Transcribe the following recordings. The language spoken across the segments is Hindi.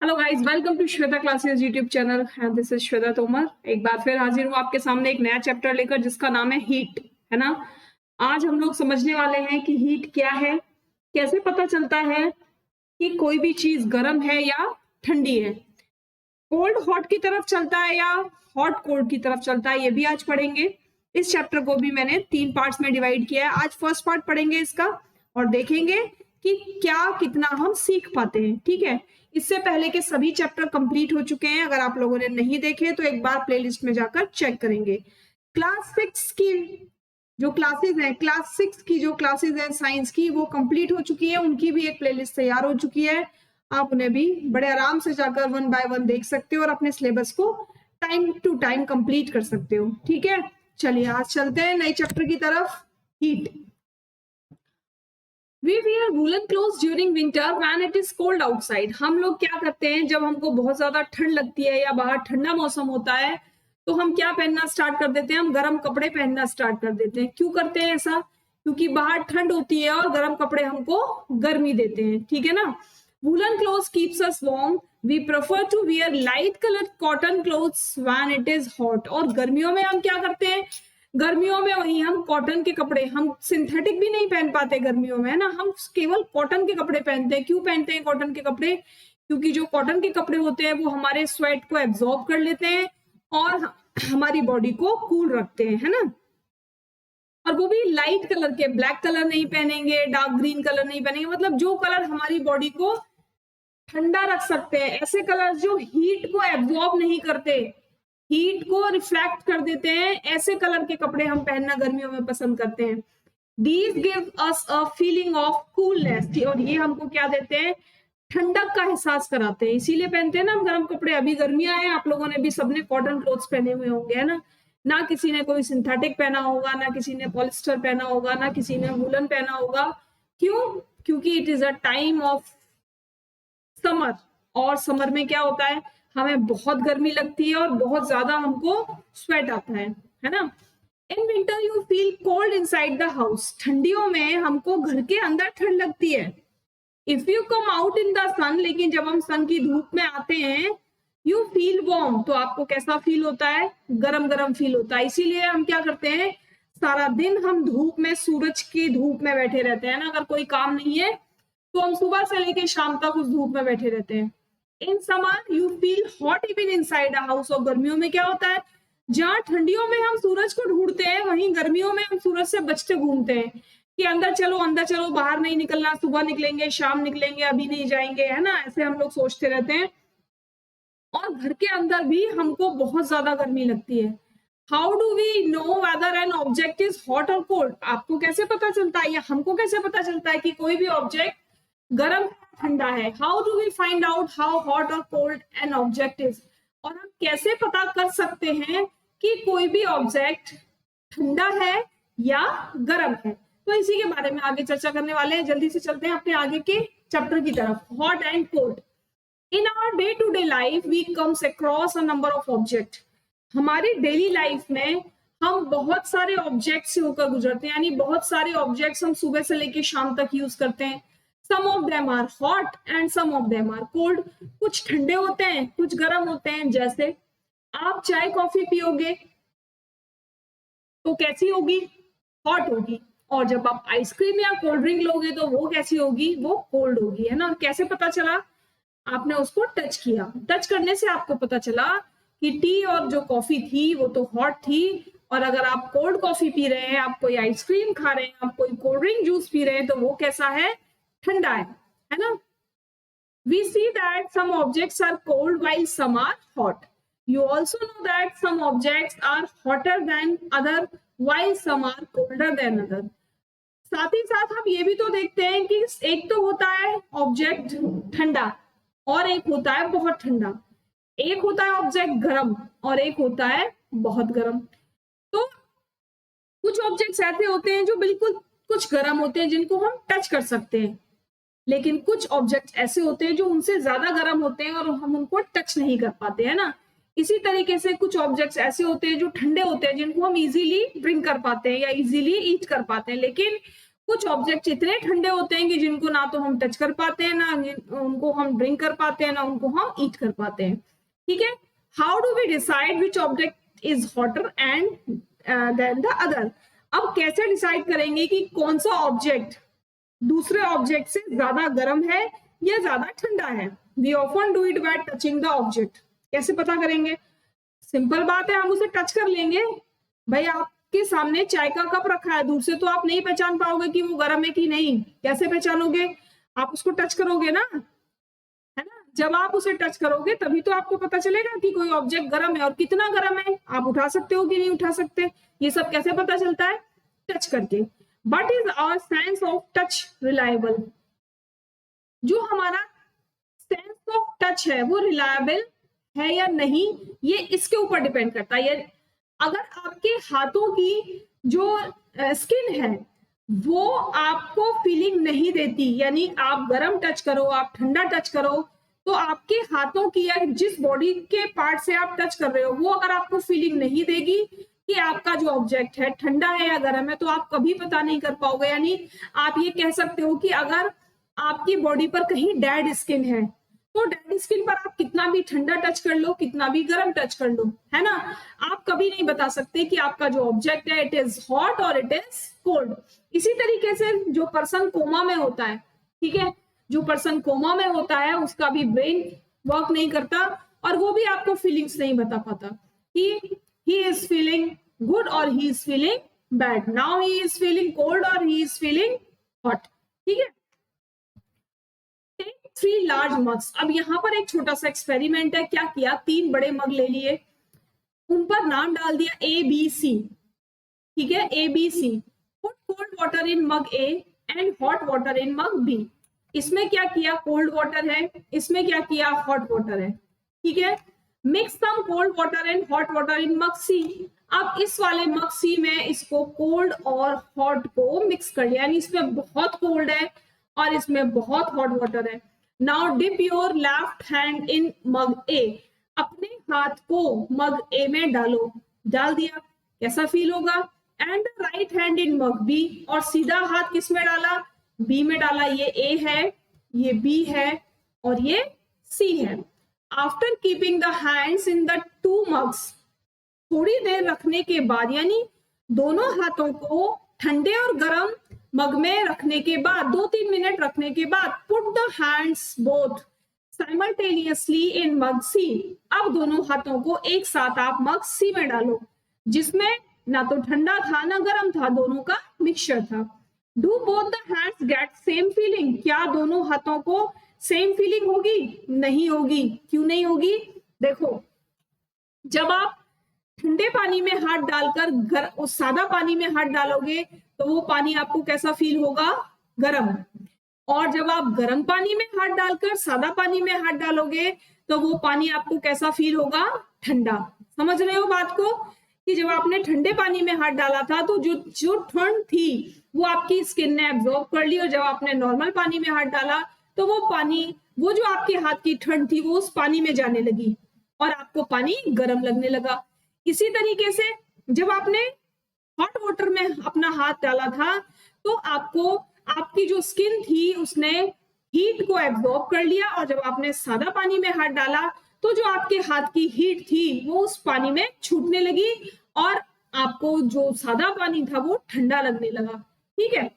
Hello guys, welcome to Shweta classes YouTube channel and this is Shweta Tomar. एक बार फिर हाजिर हूँ आपके सामने एक नया चैप्टर लेकर जिसका नाम है हीट, है ना। आज हम लोग समझने वाले हैं कि हीट क्या है, कैसे पता चलता है कि कोई भी चीज गर्म है या ठंडी है, कोल्ड हॉट की तरफ चलता है या हॉट कोल्ड की तरफ चलता है, ये भी आज पढ़ेंगे। इस चैप्टर को भी मैंने 3 पार्ट्स में डिवाइड किया है। आज फर्स्ट पार्ट पढ़ेंगे इसका और देखेंगे कि क्या कितना हम सीख पाते हैं, ठीक है। इससे पहले के सभी चैप्टर कंप्लीट हो चुके हैं, अगर आप लोगों ने नहीं देखे तो एक बार प्लेलिस्ट में जाकर चेक करेंगे। क्लास 6 की जो क्लासेस हैं, क्लास 6 की जो क्लासेस हैं साइंस की, वो कंप्लीट हो चुकी है, उनकी भी एक प्लेलिस्ट तैयार हो चुकी है। आप उन्हें भी बड़े आराम से जाकर 1 बाय 1 देख सकते हो और अपने सिलेबस को टाइम टू टाइम कंप्लीट कर सकते हो, ठीक है। चलिए आज चलते हैं नए चैप्टर की तरफ, heat. We wear woolen clothes during winter when it is cold outside। हम लोग क्या करते हैं जब हमको बहुत ज्यादा ठंड लगती है या बाहर ठंडा मौसम होता है तो हम क्या पहनना स्टार्ट कर देते हैं, हम गर्म कपड़े पहनना स्टार्ट कर देते हैं। क्यों करते हैं ऐसा? क्योंकि बाहर ठंड होती है और गर्म कपड़े हमको गर्मी देते हैं, ठीक है ना। Woollen clothes keeps us warm, we prefer to wear light colour cotton clothes when it is hot. और गर्मियों में हम क्या करते हैं, गर्मियों में वही हम कॉटन के कपड़े, हम सिंथेटिक भी नहीं पहन पाते गर्मियों में, है ना, हम केवल कॉटन के कपड़े पहनते हैं। क्यों पहनते हैं कॉटन के कपड़े? क्योंकि जो कॉटन के कपड़े होते हैं वो हमारे स्वेट को एब्जॉर्ब कर लेते हैं और हमारी बॉडी को कूल रखते हैं, है ना। और वो भी लाइट कलर के, ब्लैक कलर नहीं पहनेंगे, डार्क ग्रीन कलर नहीं पहनेंगे, मतलब जो कलर हमारी बॉडी को ठंडा रख सकते हैं, ऐसे कलर जो हीट को एब्जॉर्ब नहीं करते, हीट को रिफ्लेक्ट कर देते हैं, ऐसे कलर के कपड़े हम पहनना गर्मियों में पसंद करते हैं। These give us a feeling of coolness। और ये हमको क्या देते हैं, ठंडक का एहसास कराते हैं, इसीलिए पहनते हैं ना हम गर्म कपड़े। अभी गर्मियां हैं, आप लोगों ने भी सबने कॉटन क्लोथ्स पहने हुए होंगे, है ना। ना किसी ने कोई सिंथेटिक पहना होगा, ना किसी ने पॉलिस्टर पहना होगा, ना किसी ने वूलन पहना होगा। क्यों? क्योंकि it is a time of summer, और समर में क्या होता है, हमें बहुत गर्मी लगती है और बहुत ज्यादा हमको स्वेट आता है ना। In winter you feel cold inside the house. ठंडियों में हमको घर के अंदर ठंड लगती है। If you come out in the sun, लेकिन जब हम सन की धूप में आते हैं, यू फील वार्म, तो आपको कैसा फील होता है, गरम गरम फील होता है। इसीलिए हम क्या करते हैं, सारा दिन हम धूप में, सूरज की धूप में बैठे रहते हैं ना। अगर कोई काम नहीं है तो हम सुबह से लेके शाम तक उस धूप में बैठे रहते हैं। In summer you feel hot even inside a house. और गर्मियों में क्या होता है, जहां ठंडियों में हम सूरज को ढूंढते हैं, वहीं गर्मियों में हम सूरज से बचते घूमते हैं कि अंदर चलो, बाहर नहीं निकलना, सुबह निकलेंगे, शाम निकलेंगे, अभी नहीं जाएंगे, है ना। ऐसे हम लोग सोचते रहते हैं और घर के अंदर भी हमको बहुत ज्यादा गर्मी लगती है। How do we know whether an object is hot और कोल्ड? आपको कैसे पता चलता है या हमको कैसे पता चलता है कि कोई भी ऑब्जेक्ट गर्म ठंडा है? How do we find out how hot और कोल्ड एन ऑब्जेक्ट इज? और हम कैसे पता कर सकते हैं कि कोई भी ऑब्जेक्ट ठंडा है या गर्म है? तो इसी के बारे में आगे चर्चा करने वाले हैं। जल्दी से चलते हैं अपने आगे के चैप्टर की तरफ, hot and cold. In our day to day life we comes across a number of object. हमारी डेली लाइफ में हम बहुत सारे ऑब्जेक्ट से होकर गुजरते हैं, यानी बहुत सारे ऑब्जेक्ट्स हम सुबह से लेकर शाम तक यूज करते हैं। Some of them are hot and some of them are cold. कुछ ठंडे होते हैं, कुछ गर्म होते हैं। जैसे आप चाय कॉफी पियोगे तो कैसी होगी, हॉट होगी। और जब आप आइसक्रीम या कोल्ड ड्रिंक लोगे तो वो कैसी होगी, वो कोल्ड होगी, है ना। कैसे पता चला? आपने उसको टच किया, टच करने से आपको पता चला कि टी और जो कॉफी थी वो तो हॉट थी, और अगर आप कोल्ड कॉफी पी रहे हैं, आप कोई आइसक्रीम खा रहे हैं, आप कोई कोल्ड ड्रिंक जूस पी रहे हैं, तो वो कैसा है, ठंडा है ना। We see that some objects are cold while some are hot. You also know that some objects are hotter than other while some are colder than other। साथ ही साथ हम ये भी तो देखते हैं कि एक तो होता है ऑब्जेक्ट ठंडा और एक होता है बहुत ठंडा। एक होता है ऑब्जेक्ट गर्म और एक होता है बहुत गर्म। तो कुछ ऑब्जेक्ट्स ऐसे होते हैं जो बिल्कुल कुछ गर्म होते हैं, जिनको हम टच कर सकते हैं, लेकिन कुछ ऑब्जेक्ट ऐसे होते हैं जो उनसे ज्यादा गर्म होते हैं और हम उनको टच नहीं कर पाते, है ना। इसी तरीके से कुछ ऑब्जेक्ट्स ऐसे होते हैं जो ठंडे होते हैं, जिनको हम इजीली ड्रिंक कर पाते हैं या इजीली ईट कर पाते हैं, लेकिन कुछ ऑब्जेक्ट इतने ठंडे होते हैं कि जिनको ना तो हम टच कर पाते हैं, ना उनको हम ड्रिंक कर पाते हैं, ना उनको हम ईट कर पाते हैं। ठीक है, how do we decide which object is hotter and then the other. अब कैसे डिसाइड करेंगे कि कौन सा ऑब्जेक्ट दूसरे ऑब्जेक्ट से ज्यादा गर्म है या ज्यादा ठंडा है। We often do it by touching the object. कैसे पता करेंगे? सिंपल बात है, हम उसे टच कर लेंगे। भाई आपके सामने चाय का कप रखा है, दूर से तो आप नहीं पहचान पाओगे कि वो गर्म है कि नहीं। कैसे पहचानोगे? आप उसको टच करोगे ना, है ना। जब आप उसे टच करोगे तभी तो आपको पता चलेगा कि कोई ऑब्जेक्ट गर्म है, और कितना गर्म है, आप उठा सकते हो कि नहीं उठा सकते। ये सब कैसे पता चलता है? टच करके। But is our sense of touch reliable? जो हमारा सेंस ऑफ टच है वो रिलायबल है या नहीं, ये इसके ऊपर डिपेंड करता है। अगर आपके हाथों की जो स्किन है वो आपको फीलिंग नहीं देती, यानी आप गर्म टच करो, आप ठंडा टच करो, तो आपके हाथों की या जिस बॉडी के पार्ट से आप टच कर रहे हो वो अगर आपको फीलिंग नहीं देगी कि आपका जो ऑब्जेक्ट है ठंडा है या गर्म है, तो आप कभी पता नहीं कर पाओगे। यानी आप ये कह सकते हो कि अगर आपकी बॉडी पर कहीं डेड स्किन है, तो डेड स्किन पर आप कितना भी ठंडा टच कर लो, कितना भी गर्म टच कर लो, है ना, आप कभी नहीं बता सकते कि आपका जो ऑब्जेक्ट है इट इज हॉट और इट इज कोल्ड। इसी तरीके से जो पर्सन कोमा में होता है, ठीक है, जो पर्सन कोमा में होता है उसका भी ब्रेन वर्क नहीं करता और वो भी आपको फीलिंग्स नहीं बता पाता कि he is feeling good or he is feeling bad, now he is feeling cold or he is feeling hot। ठीक है, टेक 3 लार्ज मग्स। अब यहां पर एक छोटा सा एक्सपेरिमेंट है। क्या किया, 3 बड़े मग ले लिए, उन पर नाम डाल दिया ए बी सी। ठीक है, A B C. Put cold water in mug A and hot water in mug B. इसमें क्या किया, कोल्ड वाटर है, इसमें क्या किया, हॉट वाटर है। ठीक है, mix some cold water and hot water in mug C. अब इस वाले मग सी में इसको कोल्ड और हॉट को मिक्स कर लिया, यानी इसमें बहुत कोल्ड है और इसमें बहुत हॉट वाटर है। Now dip your left hand in mug A. अपने हाथ को मग ए में डालो, डाल दिया, कैसा फील होगा। And right hand in mug B, और सीधा हाथ किस में डाला, बी में डाला। ये ए है, ये बी है और ये सी है। After keeping the hands in the 2 mugs, थोड़ी देर रखने के बाद, यानी दोनों हाथों को ठंडे और गर्म मग में रखने के बाद 2-3 मिनट रखने के बाद, put the hands both simultaneously in mug C. अब दोनों हाथों को एक साथ आप मग सी में डालो, जिसमें ना तो ठंडा था ना गर्म था, दोनों का मिक्सचर था। Do both the hands get same feeling? क्या दोनों हाथों को सेम फीलिंग होगी? नहीं होगी। क्यों नहीं होगी? देखो, जब आप ठंडे पानी में हाथ डालकर उस सादा पानी में हाथ डालोगे तो वो पानी आपको कैसा फील होगा, गर्म। और जब आप गर्म पानी में हाथ डालकर सादा पानी में हाथ डालोगे तो वो पानी आपको कैसा फील होगा, ठंडा। समझ रहे हो बात को, कि जब आपने ठंडे पानी में हाथ डाला था तो जो ठंड थी वो आपकी स्किन ने एब्जॉर्ब कर ली, और जब आपने नॉर्मल पानी में हाथ डाला तो वो पानी, वो जो आपके हाथ की ठंड थी वो उस पानी में जाने लगी और आपको पानी गर्म लगने लगा। इसी तरीके से जब आपने हॉट वाटर में अपना हाथ डाला था तो आपको, आपकी जो स्किन थी उसने हीट को एब्जॉर्ब कर लिया, और जब आपने सादा पानी में हाथ डाला तो जो आपके हाथ की हीट थी वो उस पानी में छूटने लगी और आपको जो सादा पानी था वो ठंडा लगने लगा। ठीक है,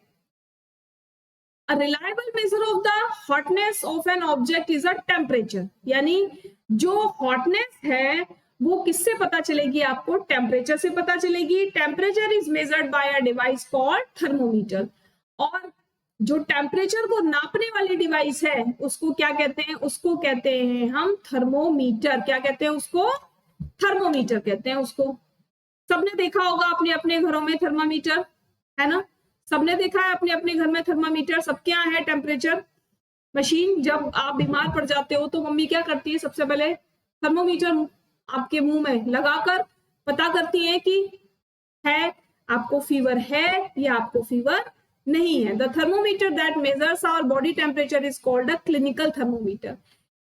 A reliable measure of the hotness of an object is a temperature। यानी जो हॉटनेस है वो किससे पता चलेगी, आपको टेम्परेचर से पता चलेगी। Temperature is measured by a device called thermometer. और जो टेम्परेचर को नापने वाली डिवाइस है उसको क्या कहते हैं, उसको कहते हैं हम थर्मोमीटर। क्या कहते हैं उसको, थर्मोमीटर कहते हैं उसको। सबने देखा होगा अपने अपने घरों में थर्मामीटर, है ना, सबने देखा है अपने अपने घर में थर्मामीटर। सबके यहाँ है टेम्परेचर मशीन। जब आप बीमार पड़ जाते हो तो मम्मी क्या करती है, सबसे पहले थर्मोमीटर आपके मुंह में लगाकर पता करती है कि है, आपको फीवर है या आपको फीवर नहीं है। The thermometer that measures our body temperature is called a clinical thermometer.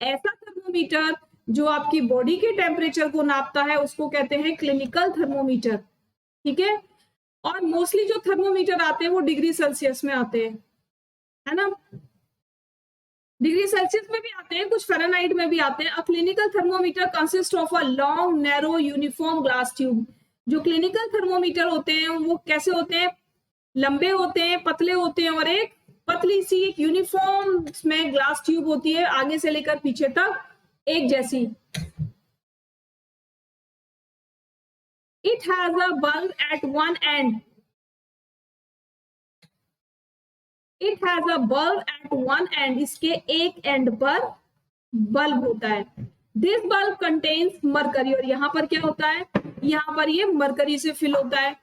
ऐसा थर्मोमीटर जो आपकी बॉडी के टेम्परेचर को नापता है उसको कहते हैं क्लिनिकल थर्मोमीटर। ठीक है, और मोस्टली जो थर्मोमीटर आते हैं वो डिग्री सेल्सियस में आते हैं, है ना। डिग्री सेल्सियस में भी आते हैं, कुछ फ़ारेनहाइट में भी आते हैं। अ clinical thermometer consist of a long narrow uniform glass tube. जो क्लिनिकल थर्मोमीटर होते हैं वो कैसे होते हैं, लंबे होते हैं, पतले होते हैं, और एक पतली सी एक यूनिफॉर्म में ग्लास ट्यूब होती है, आगे से लेकर पीछे तक एक जैसी। It has a bulb at one end. It has a bulb at one end. इसके एक एंड पर बल्ब होता है। This bulb contains mercury. और यहाँ पर क्या होता है, यहाँ पर ये मरकरी से फिल होता है।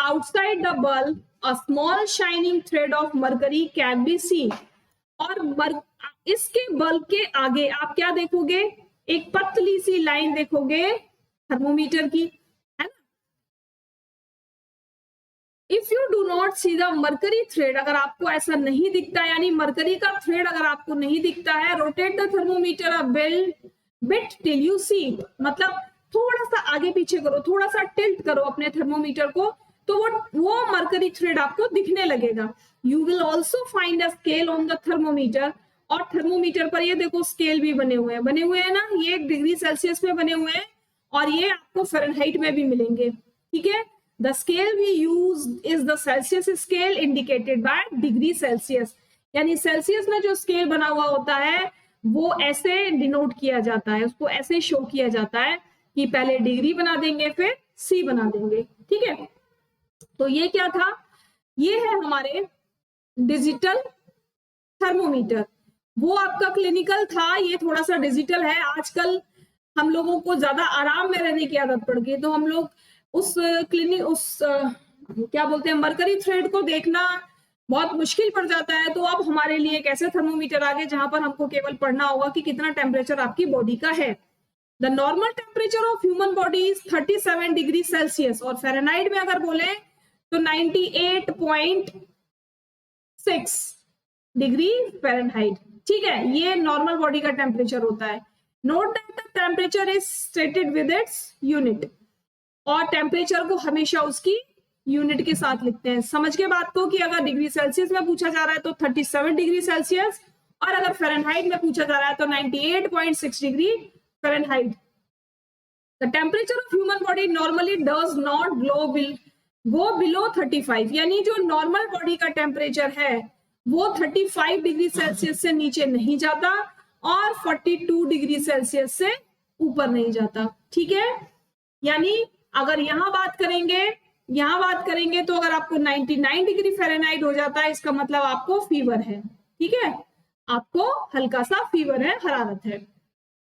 Outside the bulb a small shining thread of mercury can be seen. और इसके बल्ब के आगे आप क्या देखोगे, एक पतली सी लाइन देखोगे थर्मोमीटर की, है ना। If you do not see the mercury thread, अगर आपको ऐसा नहीं दिखता, यानी मरकरी का थ्रेड अगर आपको नहीं दिखता है, rotate the thermometer a bit till you see. मतलब थोड़ा सा आगे पीछे करो, थोड़ा सा टिल्ट करो अपने थर्मोमीटर को, तो वो मरकरी थ्रेड आपको दिखने लगेगा। You will also find a scale on the thermometer. और थर्मोमीटर पर ये देखो स्केल भी बने हुए हैं ना, ये डिग्री सेल्सियस में बने हुए हैं, और ये आपको फ़ारेनहाइट में भी मिलेंगे, ठीक है। The scale we use is the Celsius scale indicated by degree Celsius। यानी सेल्सियस में जो स्केल बना हुआ होता है वो ऐसे डिनोट किया जाता है, उसको ऐसे शो किया जाता है कि पहले डिग्री बना देंगे फिर सी बना देंगे, ठीक है। तो ये क्या था, ये है हमारे डिजिटल थर्मोमीटर। वो आपका क्लिनिकल था, ये थोड़ा सा डिजिटल है। आजकल हम लोगों को ज्यादा आराम में रहने की आदत पड़ गई, तो हम लोग उस क्या बोलते हैं, मरकरी थ्रेड को देखना बहुत मुश्किल पड़ जाता है। तो अब हमारे लिए एक ऐसे थर्मोमीटर आ गए जहां पर हमको केवल पढ़ना होगा कि कितना टेम्परेचर आपकी बॉडी का है। The normal temperature of human body is 37 degree Celsius. और फ़ारेनहाइट में अगर बोले तो 98.6 डिग्री फ़ारेनहाइट, ठीक है। ये नॉर्मल बॉडी का टेम्परेचर होता है। Note that the temperature is stated with its unit. और टेम्परेचर को हमेशा उसकी यूनिट के साथ लिखते हैं। समझ के बात को कि अगर डिग्री सेल्सियस में पूछा जा रहा है तो 37 डिग्री सेल्सियस, और अगर फ़ारेनहाइट में पूछा जा रहा है तो 98.6 degree Fahrenheit. The temperature of human body normally does not go below 35। यानी जो नॉर्मल बॉडी का टेम्परेचर है वो 35 डिग्री सेल्सियस से नीचे नहीं जाता और 42 डिग्री सेल्सियस से ऊपर नहीं जाता, ठीक है। यानी अगर यहाँ बात करेंगे तो अगर आपको 99 डिग्री फ़ारेनहाइट हो जाता है, इसका मतलब आपको फीवर है, ठीक है, आपको हल्का सा फीवर है, हरारत है।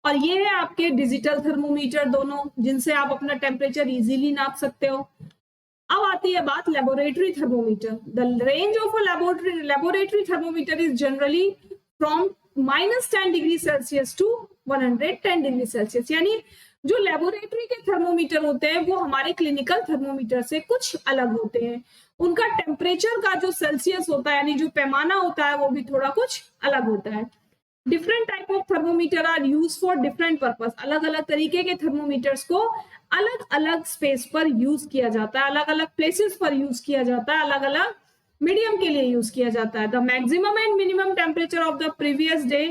और ये है आपके डिजिटल थर्मोमीटर दोनों, जिनसे आप अपना टेम्परेचर इजीली नाप सकते हो। अब आती है बात laboratory thermometer. The range of a laboratory thermometer is generally from -10 degree Celsius to 110 degree Celsius. यानी जो लेबोरेटरी के थर्मोमीटर होते हैं वो हमारे क्लिनिकल थर्मोमीटर से कुछ अलग होते हैं। उनका टेम्परेचर का जो सेल्सियस होता है, यानी जो पैमाना होता है, वो भी थोड़ा कुछ अलग होता है। Different type of thermometer are use for different purpose. अलग अलग तरीके के थर्मोमीटर्स को अलग अलग स्पेस पर यूज किया जाता है, अलग अलग प्लेसेस पर यूज किया जाता है, अलग अलग मीडियम के लिए यूज किया जाता है। The maximum and minimum temperature of the previous day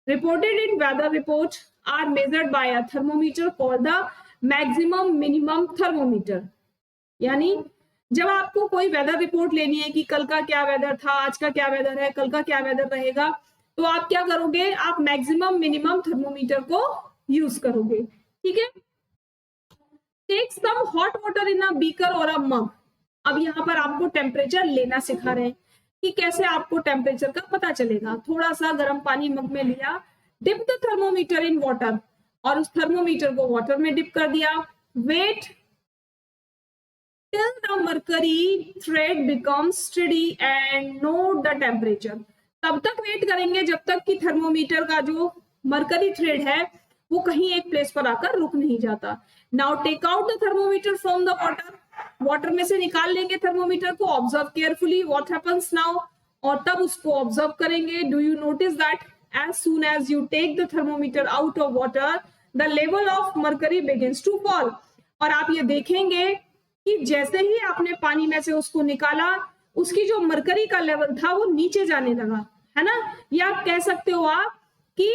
reported in weather report are measured by a thermometer called the maximum minimum thermometer. यानी जब आपको कोई वेदर रिपोर्ट लेनी है कि कल का क्या वेदर था, आज का क्या वेदर है, कल का क्या वेदर रहेगा, तो आप क्या करोगे, आप मैक्सिमम मिनिमम थर्मोमीटर को यूज करोगे, ठीक है। Take some hot water in a beaker और अ मग। अब यहाँ पर आपको टेम्परेचर लेना सिखा रहे हैं कि कैसे आपको टेम्परेचर का पता चलेगा। थोड़ा सा गर्म पानी मग में लिया, dip the thermometer in water, और उस थर्मोमीटर को वाटर में डिप कर दिया। Wait till the mercury thread becomes steady and note the temperature। तब तक वेट करेंगे जब तक कि थर्मोमीटर का जो मरकरी थ्रेड है वो कहीं एक प्लेस पर आकर रुक नहीं जाता। Now take out the thermometer from the water. Water में से निकाल लेंगे थर्मोमीटर को। Observe carefully what happens now, और तब उसको ऑब्जर्व करेंगे। Do you notice that as soon as you take the thermometer out of water the level of mercury begins to fall। और आप ये देखेंगे कि जैसे ही आपने पानी में से उसको निकाला, उसकी जो मरकरी का लेवल था वो नीचे जाने लगा, है ना, या कह सकते हो आप कि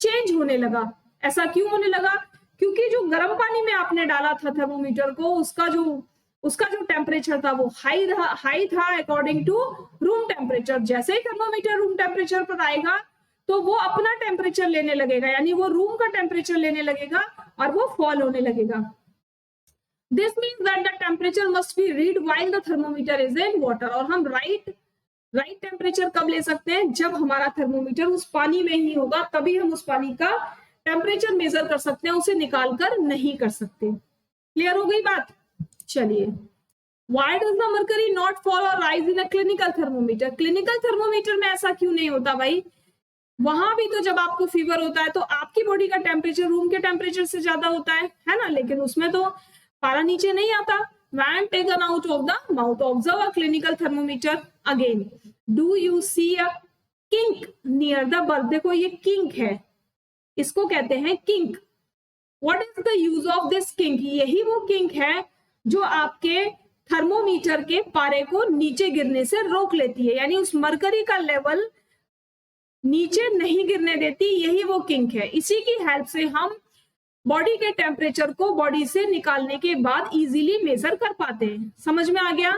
चेंज होने लगा। ऐसा क्यों होने लगा? क्योंकि जो गर्म पानी में आपने डाला था थर्मोमीटर को, उसका जो टेम्परेचर था वो हाई था अकॉर्डिंग टू रूम टेम्परेचर। जैसे ही थर्मोमीटर रूम टेम्परेचर पर आएगा तो वो अपना टेम्परेचर लेने लगेगा, यानी वो रूम का टेम्परेचर लेने लगेगा और वो फॉल होने लगेगा। This means that the temperature must be read while the thermometer is in water. और हम राइट टेम्परेचर कब ले सकते हैं? जब हमारा थर्मोमीटर उस पानी में ही होगा, तभी हम उस पानी का टेम्परेचर मेजर कर सकते हैं, उसे निकाल कर नहीं कर सकते। क्लियर हो गई बात? चलिए, Why does the mercury not fall or rise in a clinical thermometer? Clinical thermometer में ऐसा क्यों नहीं होता भाई? वहां भी तो जब आपको फीवर होता है तो आपकी बॉडी का टेम्परेचर रूम के टेम्परेचर से ज्यादा होता है ना, लेकिन उसमें तो पारा नीचे नहीं आता। When taken out of the mouth, observe a clinical thermometer again. Do you see a kink near the bulb? देखो ये किंक है, इसको कहते हैं kink. What is the use of this kink? यही वो किंक है जो आपके थर्मोमीटर के पारे को नीचे गिरने से रोक लेती है, यानी उस मरकरी का लेवल नीचे नहीं गिरने देती, यही वो किंक है। इसी की हेल्प से हम बॉडी के टेम्परेचर को बॉडी से निकालने के बाद इजीली मेजर कर पाते हैं। समझ में आ गया?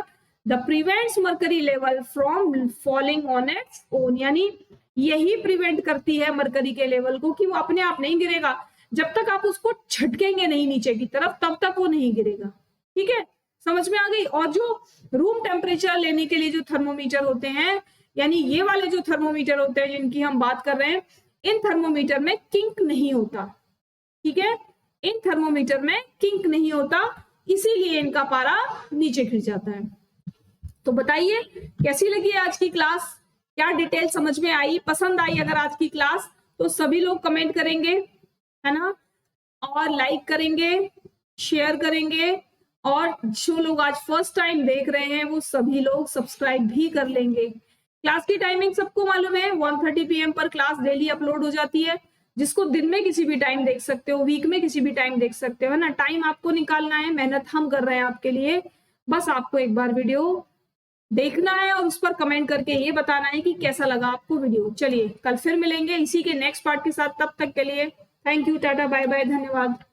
The prevents mercury level from falling on its own, यानी यही प्रिवेंट करती है मरकरी के लेवल को कि वो अपने आप नहीं गिरेगा। जब तक आप उसको झटकेंगे नहीं नीचे की तरफ, तब तक वो नहीं गिरेगा। ठीक है, समझ में आ गई? और जो रूम टेम्परेचर लेने के लिए जो थर्मोमीटर होते हैं, यानी ये वाले जो थर्मोमीटर होते हैं जिनकी हम बात कर रहे हैं, इन थर्मोमीटर में किंक नहीं होता। ठीक है, इन थर्मोमीटर में किंक नहीं होता, इसीलिए इनका पारा नीचे गिर जाता है। तो बताइए कैसी लगी आज की क्लास? क्या डिटेल समझ में आई? पसंद आई अगर आज की क्लास तो सभी लोग कमेंट करेंगे, है ना, और लाइक करेंगे, शेयर करेंगे, और जो लोग आज फर्स्ट टाइम देख रहे हैं वो सभी लोग सब्सक्राइब भी कर लेंगे। क्लास की टाइमिंग सबको मालूम है, 1:30 PM पर क्लास डेली अपलोड हो जाती है, जिसको दिन में किसी भी टाइम देख सकते हो, वीक में किसी भी टाइम देख सकते हो, है ना। टाइम आपको निकालना है, मेहनत हम कर रहे हैं आपके लिए, बस आपको एक बार वीडियो देखना है और उस पर कमेंट करके ये बताना है कि कैसा लगा आपको वीडियो। चलिए कल फिर मिलेंगे इसी के नेक्स्ट पार्ट के साथ, तब तक के लिए thank you, tata, bye bye, धन्यवाद।